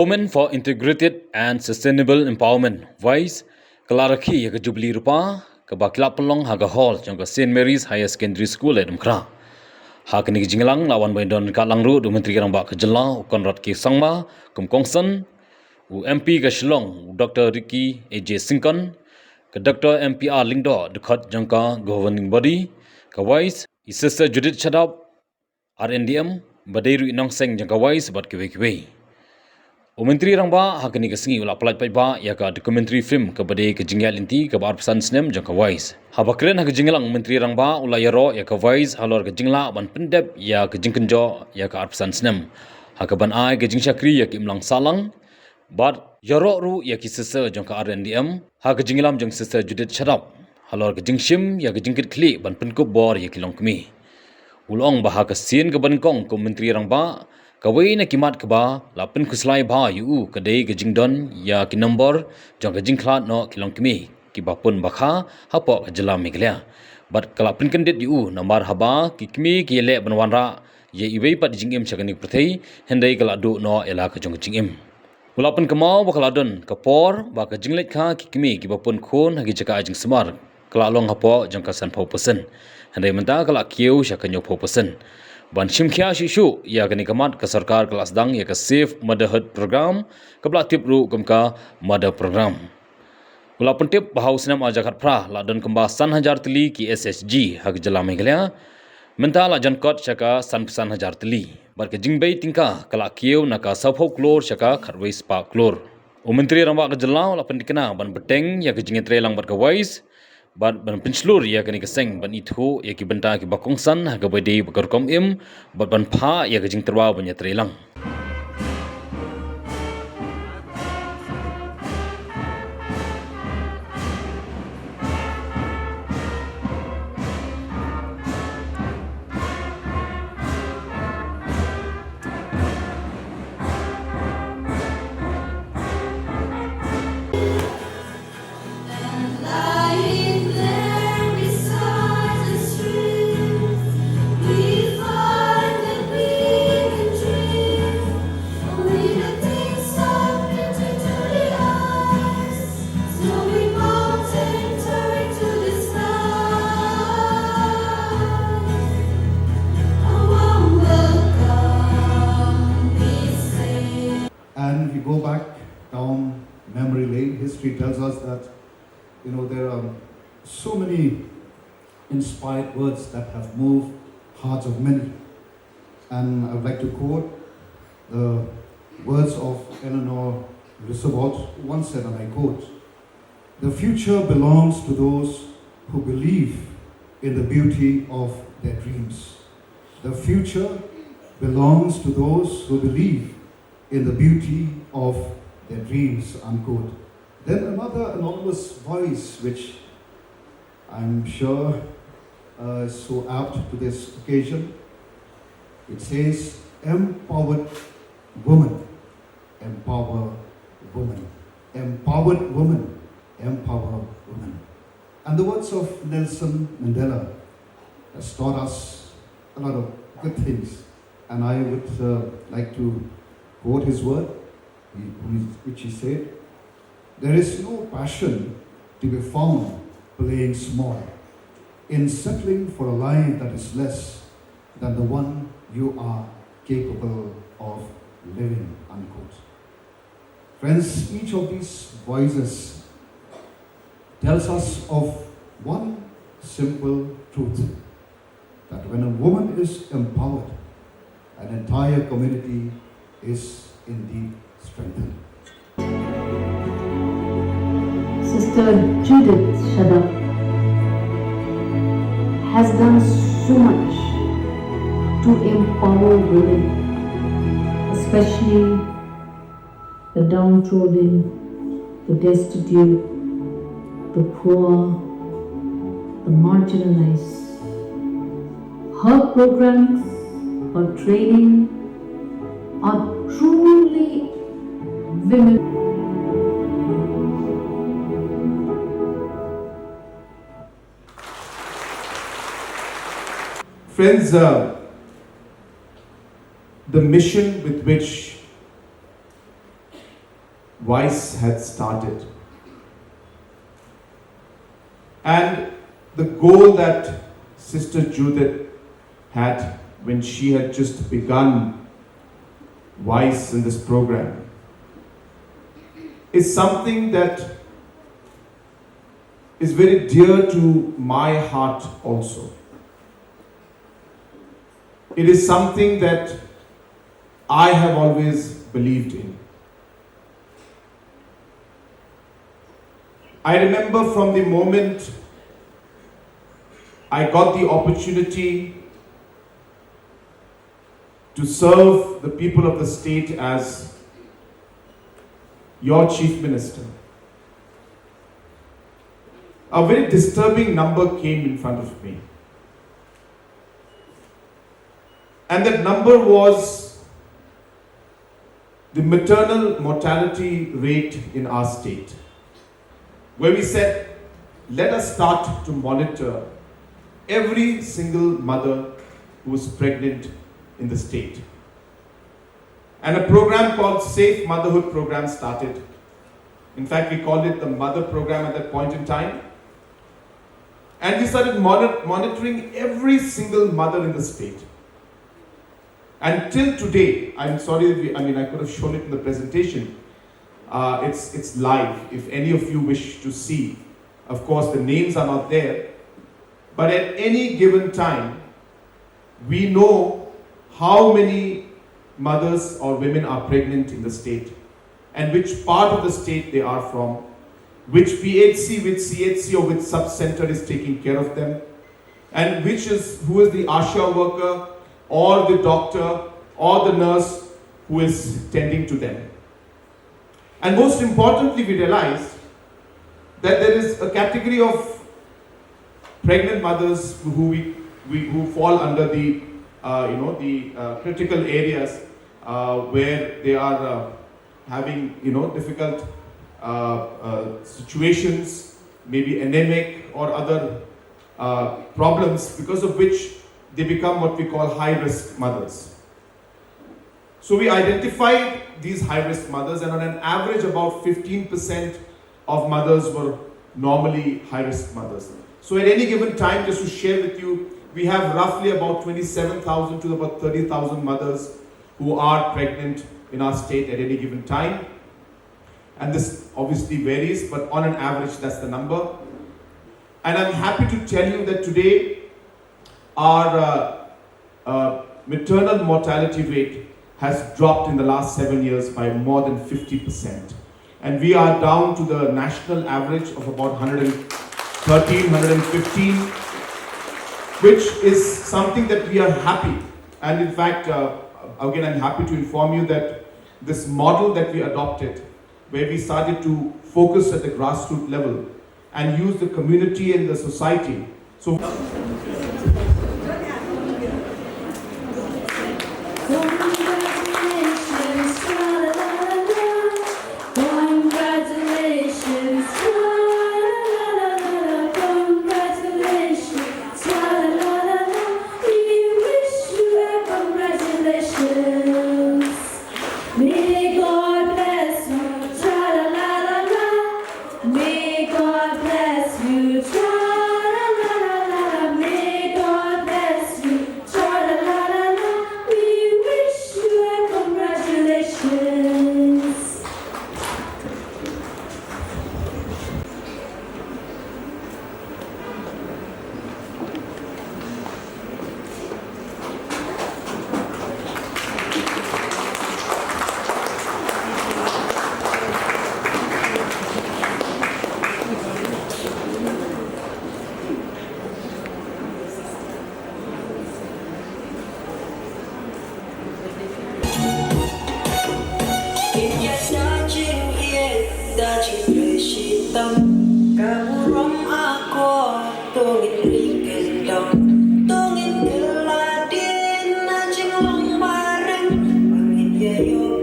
Women for Integrated and Sustainable Empowerment Vice Kalaraki yaga Jubilee Rupa kabakila pelong haga hall jangka St Mary's Higher Secondary School Laitumkhrah. Hakini jinglang lawan baindon ka langru du menteri rang ba kejela ukon rat ki sangma kumkongsan u MP ka Shillong Dr. Ricky AJ Singkon ke Dr. MPR Lingdo dekat jangka governing body ka Vice Sister Judith Chadap RNDM badairu inong seng jangka Vice bat kiwe-kiwe. Menteri rangba hakini kesengi ulak pelat paiba ya ka documentary film kepada kejingal inti ke bar pesan Snem jangka wise. Habakren ha kejinglang menteri rangba ulak yaro ya ka wise halor kejingla ban pendep ya kejingkenjo ya ka pesan Snem. Ha ke ban ai kejing syakri ya ki imlang salang bat yaro ru ya ki sese jangka RNDM ha kejinglam jang sese Judith Chadap halor kejingshim ya kejingkit klik ban penkup bor ya ki long kemi. Ulong bah ka sin ke ban kong ko menteri rangba kawai na kimat keba lapin kuslai ba yu kadai ke jingdon ya ki nombor jang ke jingklat no kilong kimi ki bapun bakha hapo ke jela meglia bat kalapin kendit yu nambar haba ki kimi ki le banwanra ye iwei pat jingim chakani prathei hendai kala du no ela ke jong jingim ulapin kemau bakaladon kapor ba ke jinglet kha ki kimi ki bapun khon hagi chaka jing smar kala long hapo jang ka san 4% hendai menta kala kieu chakanyo 4% ban shimkhya shishu ya kani kamat ke sarkar kelas dang ya ke safe motherhood program kebla tip ru kumka mother program ula pentip bahau Snem ajakat pra la don kemba san hajar teli ki SSG hak jela meglia menta la jankot chaka san pesan hajar teli bar ke jingbei tingka kala kieu naka sapho klor chaka kharwei spa klor o menteri ramba ke jela la pendikena ban beteng ya ke jingetre lang bar ke wise ban penslur ya kani keseng ban itu ya ki benta ki bakongsan ha gabade bakar kom im ban pha ya ke jing terwa banya trelang And if we go back down memory lane, history tells us that, there are so many inspired words that have moved hearts of many. And I would like to quote the words of Eleanor Roosevelt, who once said, and I quote, "The future belongs to those who believe in the beauty of their dreams. The future belongs to those who believe in the beauty of their dreams," unquote. Then another anonymous voice, which I'm sure is so apt to this occasion, it says, "Empowered woman, empower woman. Empowered woman, empower woman." And the words of Nelson Mandela has taught us a lot of good things. And I would like to quote his word, which he said, "There is no passion to be found playing small, in settling for a life that is less than the one you are capable of living," unquote. Friends, each of these voices tells us of one simple truth, that when a woman is empowered, an entire community is indeed strengthened. Sister Judith Chadap has done so much to empower women, especially the downtrodden, the destitute, the poor, the marginalized. Her programs, her training are truly women. Friends, the mission with which Vice had started. And the goal that Sister Judith had when she had just begun Vice in this program is something that is very dear to my heart also. It is something that I have always believed in. I remember from the moment I got the opportunity to serve the people of the state as your Chief Minister, a very disturbing number came in front of me. And that number was the maternal mortality rate in our state, where we said, let us start to monitor every single mother who is pregnant in the state. And a program called Safe Motherhood program started. In fact, we called it the Mother program at that point in time. And we started monitoring every single mother in the state. And till today, I'm sorry, I could have shown it in the presentation. It's live, if any of you wish to see. Of course, the names are not there. But at any given time, we know how many mothers or women are pregnant in the state and which part of the state they are from, which PHC, which CHC or which sub-center is taking care of them, and who is the ASHA worker or the doctor or the nurse who is tending to them. And most importantly, we realized that there is a category of pregnant mothers who fall under the critical areas where they are having difficult situations, maybe anemic or other problems, because of which they become what we call high-risk mothers. So we identified these high-risk mothers, and on an average about 15% of mothers were normally high-risk mothers. So at any given time, just to share with you, we have roughly about 27,000 to about 30,000 mothers who are pregnant in our state at any given time. And this obviously varies, but on an average, that's the number. And I'm happy to tell you that today, our maternal mortality rate has dropped in the last 7 years by more than 50%. And we are down to the national average of about 113, 115, which is something that we are happy. And in fact, again, I'm happy to inform you that this model that we adopted, where we started to focus at the grassroots level and use the community and the society. So Tungin keladin, najing long bareng, pangin ya yo